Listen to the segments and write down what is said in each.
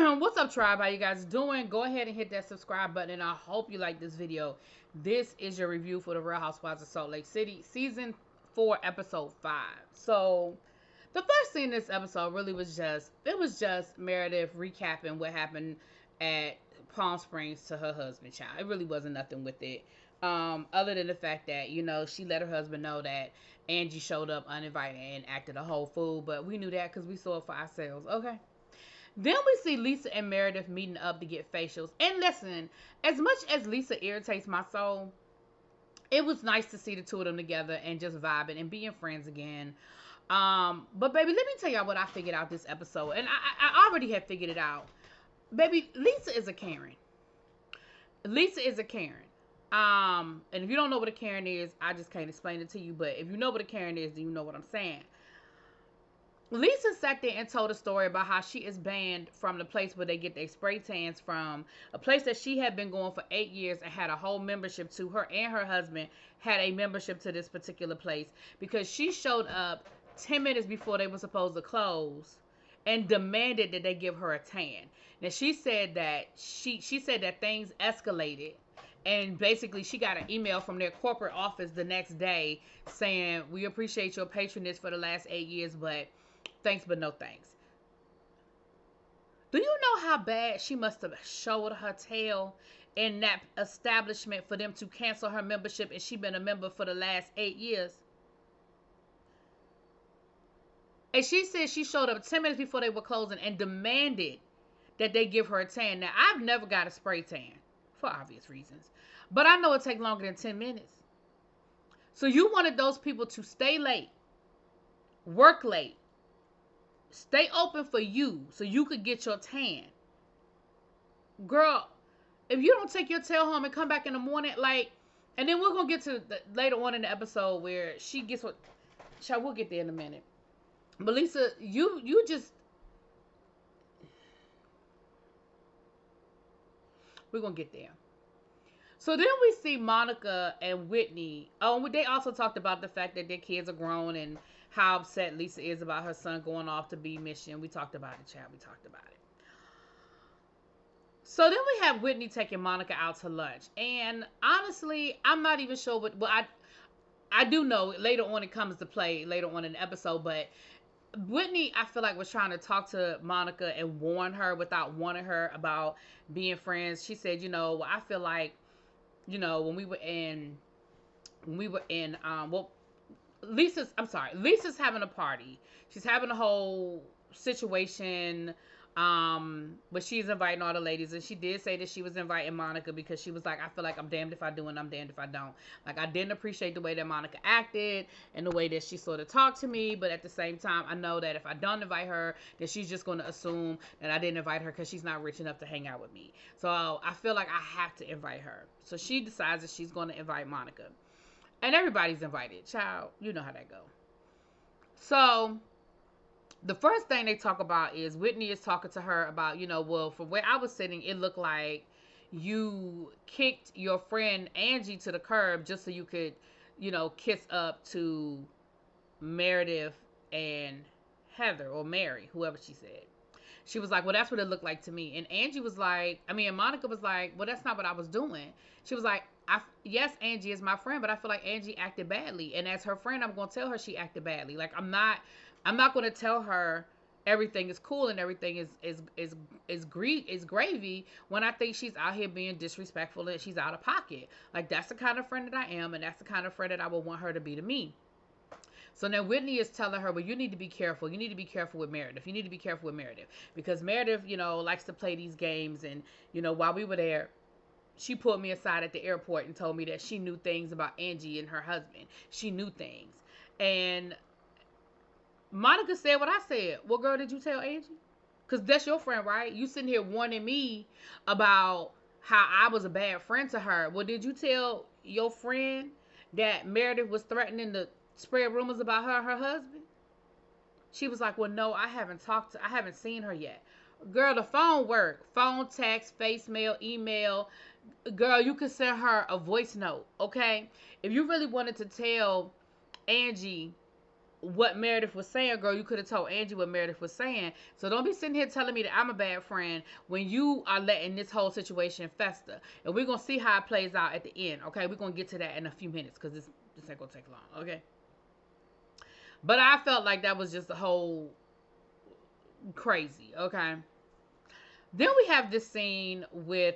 What's up, tribe? How you guys doing? Go ahead and hit that subscribe button, and I hope you like this video. This is your review for the Real Housewives of Salt Lake City, season 4, episode 5. So, the first scene in this episode really was just Meredith recapping what happened at Palm Springs to her husband, child. It really wasn't nothing with it. Other than the fact that, she let her husband know that Angie showed up uninvited and acted a whole fool, but we knew that because we saw it for ourselves, okay? Then we see Lisa and Meredith meeting up to get facials. And listen, as much as Lisa irritates my soul, it was nice to see the two of them together and just vibing and being friends again. But baby, let me tell y'all what I figured out this episode. And I already have figured it out. Baby, Lisa is a Karen. Lisa is a Karen. And if you don't know what a Karen is, I just can't explain it to you. But if you know what a Karen is, then you know what I'm saying. Lisa sat there and told a story about how she is banned from the place where they get their spray tans from, a place that she had been going for 8 years and had a whole membership to. Her and her husband had a membership to this particular place because she showed up 10 minutes before they were supposed to close and demanded that they give her a tan. Now she said that she said that things escalated, and basically she got an email from their corporate office the next day saying, "We appreciate your patronage for the last 8 years, but thanks, but no thanks." Do you know how bad she must have showed her tail in that establishment for them to cancel her membership, and she been a member for the last 8 years? And she said she showed up 10 minutes before they were closing and demanded that they give her a tan. Now, I've never got a spray tan for obvious reasons, but I know it takes longer than 10 minutes. So you wanted those people to stay late, work late, stay open for you so you could get your tan. Girl, if you don't take your tail home and come back in the morning, and then we're going to get to later on in the episode where she gets what, we'll get there in a minute. But Lisa, you just, we're going to get there. So then we see Monica and Whitney. Oh, they also talked about the fact that their kids are grown and how upset Lisa is about her son going off to be mission. We talked about it, child. We talked about it. So then we have Whitney taking Monica out to lunch. And honestly, I'm not even sure what, well, I do know later on it comes to play later on in the episode, but Whitney, I feel like, was trying to talk to Monica and warn her without warning her about being friends. She said, I feel like, when we were in, Lisa's having a party. She's having a whole situation, but she's inviting all the ladies, and she did say that she was inviting Monica because she was like, I feel like I'm damned if I do and I'm damned if I don't. Like, I didn't appreciate the way that Monica acted and the way that she sort of talked to me, but at the same time, I know that if I don't invite her, then she's just going to assume that I didn't invite her because she's not rich enough to hang out with me. So I feel like I have to invite her. So she decides that she's going to invite Monica. And everybody's invited. Child, you know how that go. So the first thing they talk about is Whitney is talking to her about, well, from where I was sitting, it looked like you kicked your friend Angie to the curb just so you could, kiss up to Meredith and Heather, or Mary, whoever she said. She was like, well, that's what it looked like to me. And Angie was like, and Monica was like, well, that's not what I was doing. She was like, yes, Angie is my friend, but I feel like Angie acted badly. And as her friend, I'm going to tell her she acted badly. Like, I'm not going to tell her everything is cool and everything is gravy when I think she's out here being disrespectful and she's out of pocket. Like, that's the kind of friend that I am, and that's the kind of friend that I would want her to be to me. So now Whitney is telling her, well, you need to be careful. You need to be careful with Meredith. You need to be careful with Meredith. Because Meredith, likes to play these games. And, while we were there, she pulled me aside at the airport and told me that she knew things about Angie and her husband. She knew things. And Monica said what I said. Well, girl, did you tell Angie? Because that's your friend, right? You sitting here warning me about how I was a bad friend to her. Well, did you tell your friend that Meredith was threatening to spread rumors about her and her husband? She was like, well, no, I haven't seen her yet. Girl, the phone worked. Phone, text, face mail, email. Girl, you could send her a voice note, okay? If you really wanted to tell Angie what Meredith was saying, girl, you could have told Angie what Meredith was saying. So don't be sitting here telling me that I'm a bad friend when you are letting this whole situation fester. And we're going to see how it plays out at the end, okay? We're going to get to that in a few minutes because this ain't going to take long, okay? But I felt like that was just a whole crazy, okay? Then we have this scene with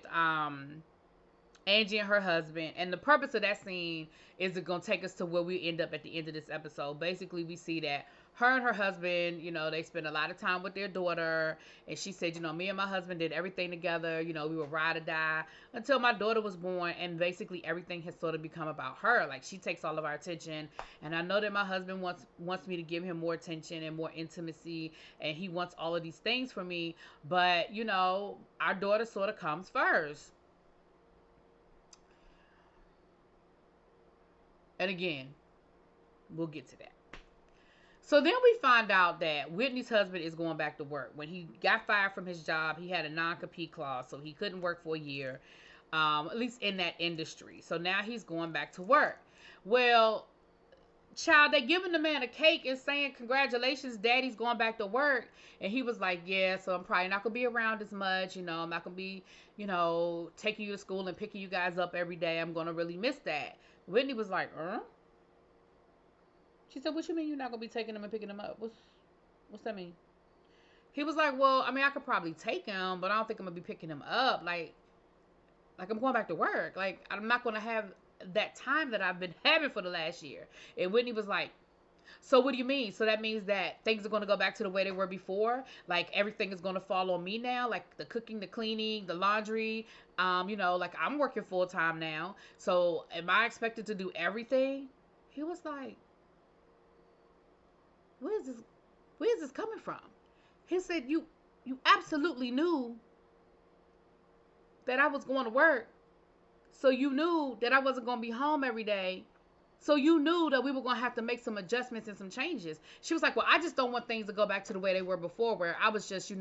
Angie and her husband, and the purpose of that scene is going to take us to where we end up at the end of this episode. Basically, we see that her and her husband, they spend a lot of time with their daughter, and she said, me and my husband did everything together, we were ride or die until my daughter was born, and basically everything has sort of become about her. Like, she takes all of our attention, and I know that my husband wants me to give him more attention and more intimacy, and he wants all of these things from me, but, our daughter sort of comes first. And again, we'll get to that. So then we find out that Whitney's husband is going back to work. When he got fired from his job, he had a non-compete clause, so he couldn't work for a year, at least in that industry. So now he's going back to work. Well, child, they giving the man a cake and saying, congratulations, daddy's going back to work. And he was like, yeah, so I'm probably not going to be around as much. I'm not going to be, taking you to school and picking you guys up every day. I'm going to really miss that. Whitney was like, She said, what you mean you're not going to be taking him and picking him up? What's that mean? He was like, well, I mean, I could probably take him, but I don't think I'm going to be picking him up. Like I'm going back to work. Like, I'm not going to have that time that I've been having for the last year. And Whitney was like, so what do you mean? So that means that things are going to go back to the way they were before? Like, everything is going to fall on me now? Like, the cooking, the cleaning, the laundry, like, I'm working full-time now. So am I expected to do everything? He was like, where is this coming from? He said, you absolutely knew that I was going to work. So you knew that I wasn't going to be home every day. So you knew that we were going to have to make some adjustments and some changes. She was like, well, I just don't want things to go back to the way they were before, where I was just,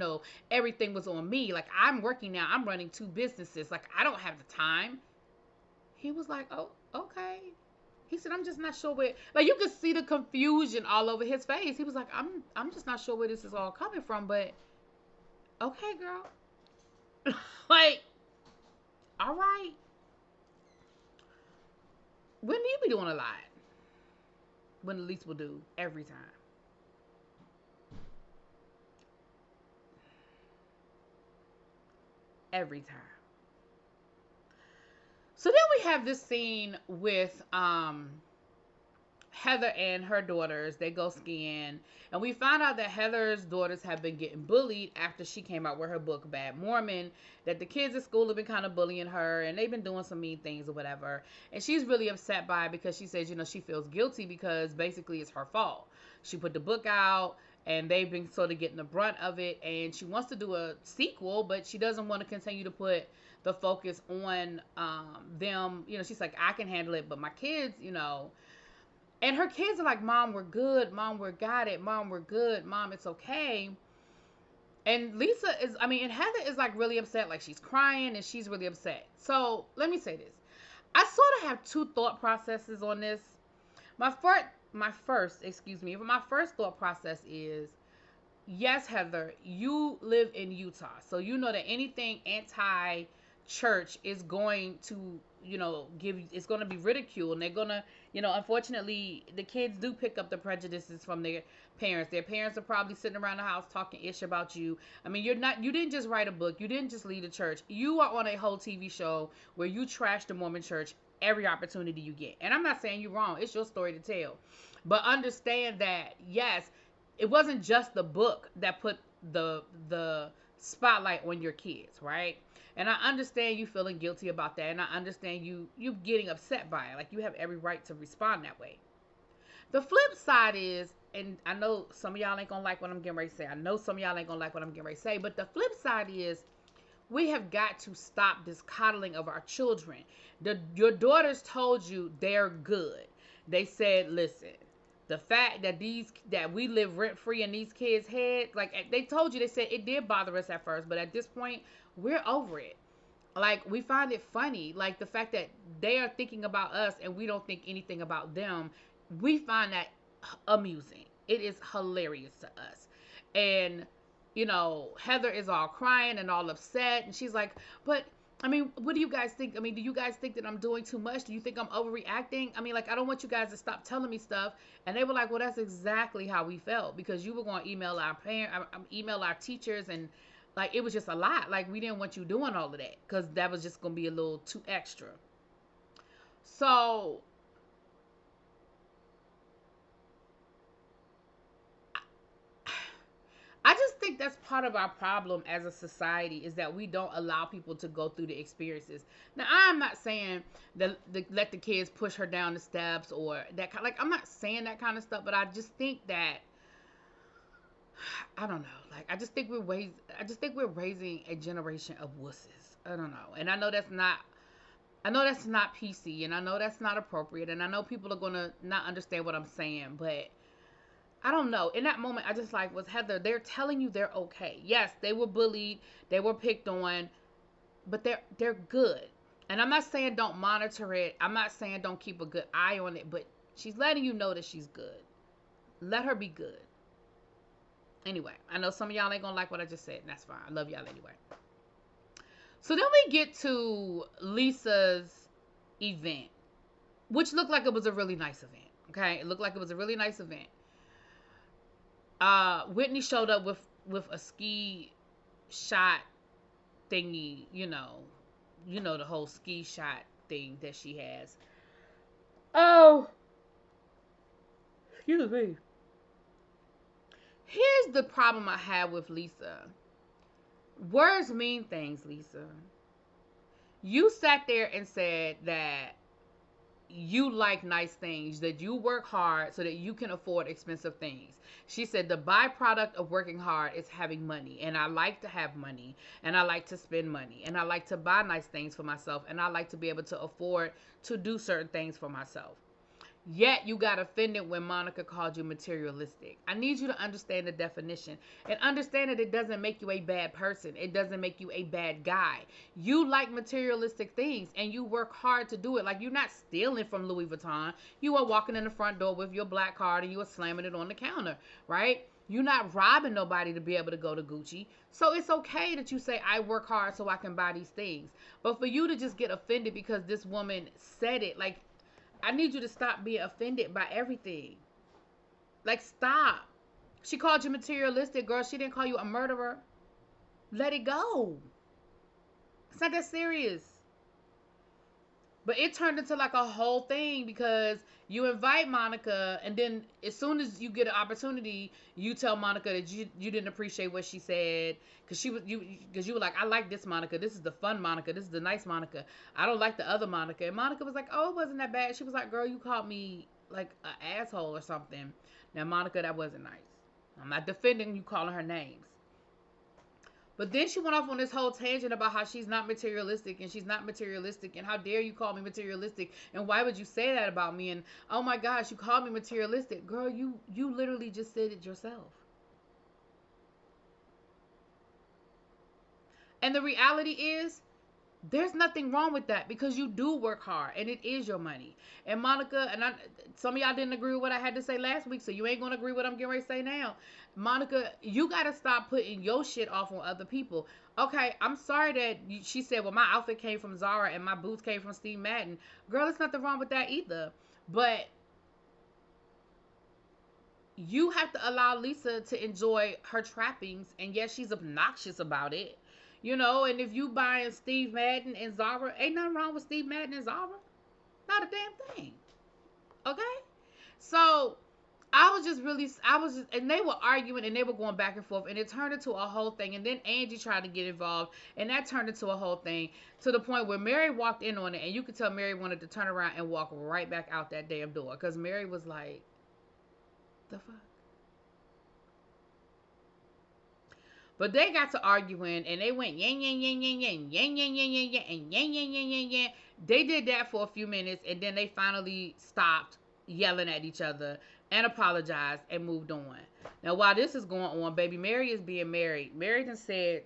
everything was on me. Like, I'm working now. I'm running 2 businesses. Like, I don't have the time. He was like, oh, okay. He said, I'm just not sure where, like, you could see the confusion all over his face. He was like, I'm just not sure where this is all coming from, but okay, girl. Like, all right. When do you be doing a lot? When Elise will do every time. Every time. So then we have this scene with Heather and her daughters. They go skiing, and we find out that Heather's daughters have been getting bullied after she came out with her book Bad Mormon, that the kids at school have been kind of bullying her, and they've been doing some mean things or whatever, and she's really upset by it because she says, she feels guilty because basically it's her fault. She put the book out, and they've been sort of getting the brunt of it, and she wants to do a sequel, but she doesn't want to continue to put the focus on them. She's like, I can handle it, but my kids, and her kids are like, Mom, we're good. Mom, we got it. Mom, we're good. Mom, it's okay. And and Heather is like really upset. Like, she's crying and she's really upset. So let me say this. I sort of have 2 thought processes on this. My first thought process is, yes, Heather, you live in Utah. So you know that anything anti-church is going to, it's going to be ridiculed. And they're going to, unfortunately, the kids do pick up the prejudices from their parents. Their parents are probably sitting around the house talking ish about you. I mean, you didn't just write a book. You didn't just lead a church. You are on a whole TV show where you trash the Mormon church every opportunity you get. And I'm not saying you're wrong. It's your story to tell. But understand that, yes, it wasn't just the book that put the spotlight on your kids, right? And I understand you feeling guilty about that, and I understand you getting upset by it. Like, you have every right to respond that way. The flip side is, and I know some of y'all ain't gonna like what I'm getting ready to say. But the flip side is, we have got to stop this coddling of our children. Your daughters told you they're good. They said, listen, the fact that we live rent free in these kids' heads, like they told you, they said it did bother us at first, but at this point, we're over it. Like, we find it funny, like the fact that they are thinking about us and we don't think anything about them. We find that amusing. It is hilarious to us. And, you know, Heather is all crying and all upset. And she's like, but I mean, what do you guys think? I mean, do you guys think that I'm doing too much? Do you think I'm overreacting? I mean, like, I don't want you guys to stop telling me stuff. And they were like, well, that's exactly how we felt, because you were going to email our parents, email our teachers, and like, it was just a lot. Like, we didn't want you doing all of that because that was just going to be a little too extra. So I just think that's part of our problem as a society, is that we don't allow people to go through the experiences. Now, I'm not saying that let the kids push her down the steps or that kind. Like, I'm not saying that kind of stuff, but I just think that, I don't know. Like, I just think we're raising a generation of wusses. I don't know, and I know that's not. I know that's not PC, and I know that's not appropriate, and I know people are gonna not understand what I'm saying, but I don't know. In that moment, I just like, was Heather, they're telling you they're okay. Yes, they were bullied, they were picked on, but they're good. And I'm not saying don't monitor it. I'm not saying don't keep a good eye on it, but she's letting you know that she's good. Let her be good. Anyway, I know some of y'all ain't gonna like what I just said, and that's fine. I love y'all anyway. So then we get to Lisa's event, which looked like it was a really nice event. Okay, it looked like it was a really nice event. Whitney showed up with a ski shot thingy, you know the whole ski shot thing that she has. Oh, excuse me. Here's the problem I have with Lisa. Words mean things, Lisa. You sat there and said that you like nice things, that you work hard so that you can afford expensive things. She said the byproduct of working hard is having money, and I like to have money, and I like to spend money, and I like to buy nice things for myself, and I like to be able to afford to do certain things for myself. Yet you got offended when Monica called you materialistic. I need you to understand the definition and understand that it doesn't make you a bad person. It doesn't make you a bad guy. You like materialistic things and you work hard to do it. Like, you're not stealing from Louis Vuitton. You are walking in the front door with your black card and you are slamming it on the counter, right? You're not robbing nobody to be able to go to Gucci. So it's okay that you say, I work hard so I can buy these things. But for you to just get offended because this woman said it, like, I need you to stop being offended by everything. Like, stop. She called you materialistic, girl. She didn't call you a murderer. Let it go. It's not that serious. But it turned into like a whole thing because you invite Monica, and then as soon as you get an opportunity, you tell Monica that you didn't appreciate what she said because you were like, I like this Monica. This is the fun Monica. This is the nice Monica. I don't like the other Monica. And Monica was like, oh, it wasn't that bad. She was like, girl, you called me like an asshole or something. Now, Monica, that wasn't nice. I'm not defending you calling her names. But then she went off on this whole tangent about how she's not materialistic and she's not materialistic and how dare you call me materialistic and why would you say that about me, and oh my gosh, you called me materialistic. Girl, you literally just said it yourself. And the reality is, there's nothing wrong with that because you do work hard and it is your money. And Monica, some of y'all didn't agree with what I had to say last week, so you ain't gonna agree with what I'm getting ready to say now. Monica, you gotta stop putting your shit off on other people. Okay, I'm sorry that she said, well, my outfit came from Zara and my boots came from Steve Madden. Girl, there's nothing wrong with that either. But you have to allow Lisa to enjoy her trappings, and yes, she's obnoxious about it. And if you buying Steve Madden and Zara, ain't nothing wrong with Steve Madden and Zara. Not a damn thing. Okay? So, and they were arguing and they were going back and forth, and it turned into a whole thing. And then Angie tried to get involved, and that turned into a whole thing to the point where Mary walked in on it, and you could tell Mary wanted to turn around and walk right back out that damn door because Mary was like, the fuck? But they got to arguing, and they went yang, yang, yang, yang, yang, yang, yang, yang, yang, yang, and yang, yang, yang, yang, yang. They did that for a few minutes, and then they finally stopped yelling at each other and apologized and moved on. Now, while this is going on, baby Mary is being married. Mary done said,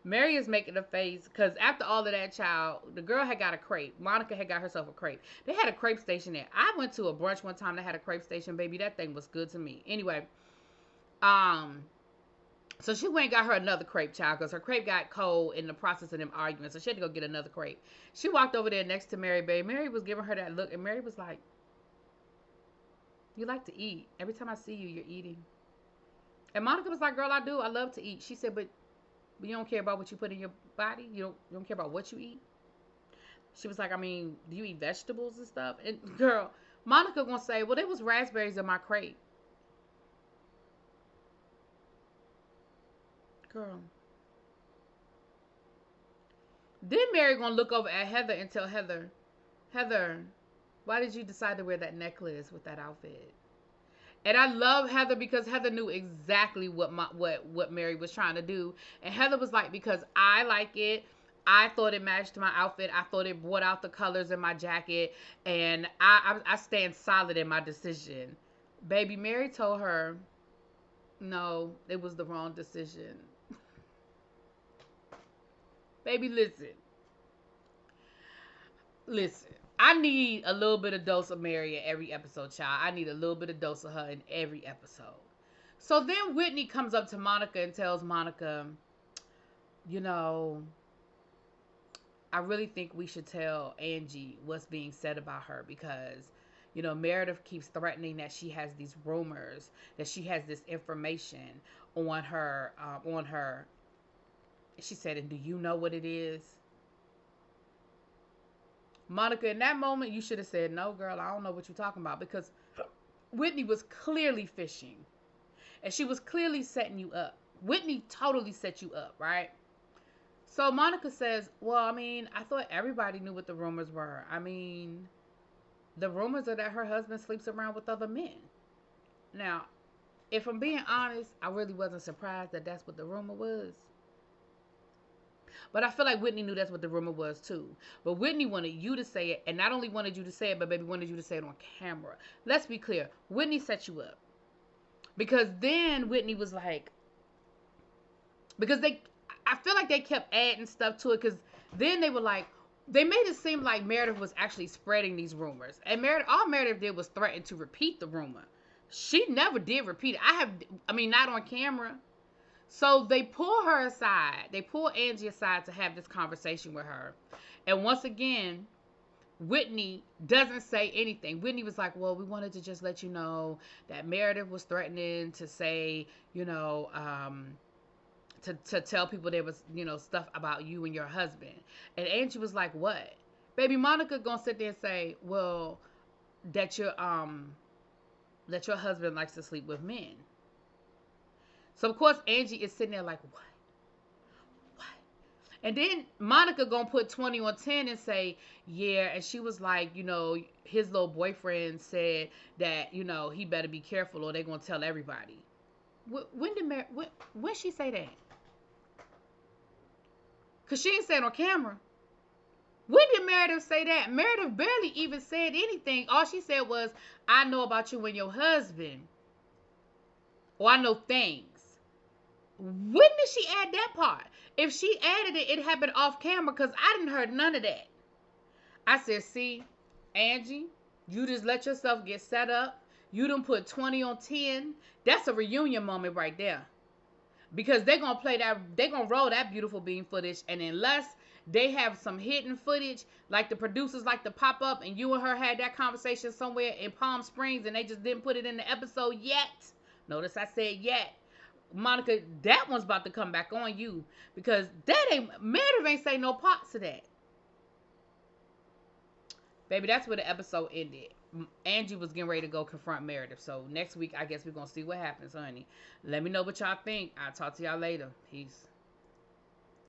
Mary is making a face because after all of that, child, the girl had got a crepe. Monica had got herself a crepe. They had a crepe station there. I went to a brunch one time that had a crepe station, baby. That thing was good to me. Anyway, um, so she went and got her another crepe, child, because her crepe got cold in the process of them arguing. So she had to go get another crepe. She walked over there next to Mary, baby. Mary was giving her that look, and Mary was like, "You like to eat. Every time I see you, you're eating." And Monica was like, "Girl, I do. I love to eat." She said, "But you don't care about what you put in your body? You don't care about what you eat?" She was like, "I mean, do you eat vegetables and stuff?" And girl, Monica gonna say, "Well, there was raspberries in my crepe." Girl. Then Mary gonna look over at Heather and tell Heather, "Heather, why did you decide to wear that necklace with that outfit?" And I love Heather because Heather knew exactly what Mary was trying to do. And Heather was like, "Because I like it. I thought it matched my outfit. I thought it brought out the colors in my jacket. And I stand solid in my decision." Baby, Mary told her, "No, it was the wrong decision." Baby, listen. Listen. I need a little bit of dose of Mary in every episode, child. I need a little bit of dose of her in every episode. So then Whitney comes up to Monica and tells Monica, "You know, I really think we should tell Angie what's being said about her because, Meredith keeps threatening that she has these rumors, that she has this information on her, on her." She said, "And do you know what it is?" Monica, in that moment, you should have said, "No, girl, I don't know what you're talking about," because Whitney was clearly fishing. And she was clearly setting you up. Whitney totally set you up, right? So Monica says, "Well, I mean, I thought everybody knew what the rumors were. I mean, the rumors are that her husband sleeps around with other men." Now, if I'm being honest, I really wasn't surprised that that's what the rumor was. But I feel like Whitney knew that's what the rumor was too. But Whitney wanted you to say it, and not only wanted you to say it, but baby wanted you to say it on camera. Let's be clear. Whitney set you up. Because then Whitney was like, because I feel like they kept adding stuff to it, because then they were like, they made it seem like Meredith was actually spreading these rumors. And all Meredith did was threaten to repeat the rumor. She never did repeat it. Not on camera. So they pull her aside. They pull Angie aside to have this conversation with her. And once again, Whitney doesn't say anything. Whitney was like, "Well, we wanted to just let you know that Meredith was threatening to say, to tell people there was, stuff about you and your husband." And Angie was like, "What?" Baby, Monica gonna sit there and say, "Well, that your husband likes to sleep with men." So of course Angie is sitting there like, "What? What?" And then Monica gonna put 20 on 10 and say, "Yeah," and she was like, his little boyfriend said that, he better be careful or they're gonna tell everybody. When she say that? Cause she ain't say it on camera. When did Meredith say that? Meredith barely even said anything. All she said was, "I know about you and your husband." Or, "I know things." When did she add that part? If she added it, it happened off camera because I didn't heard none of that. I said, "See, Angie, you just let yourself get set up. You done put 20 on 10. That's a reunion moment right there." Because they're going to play that, they're going to roll that beautiful bean footage. And unless they have some hidden footage, like the producers like to pop up and you and her had that conversation somewhere in Palm Springs and they just didn't put it in the episode yet. Notice I said yet. Monica, that one's about to come back on you. Because Meredith ain't say no parts to that. Baby, that's where the episode ended. Angie was getting ready to go confront Meredith. So next week, I guess we're going to see what happens, honey. Let me know what y'all think. I'll talk to y'all later. Peace.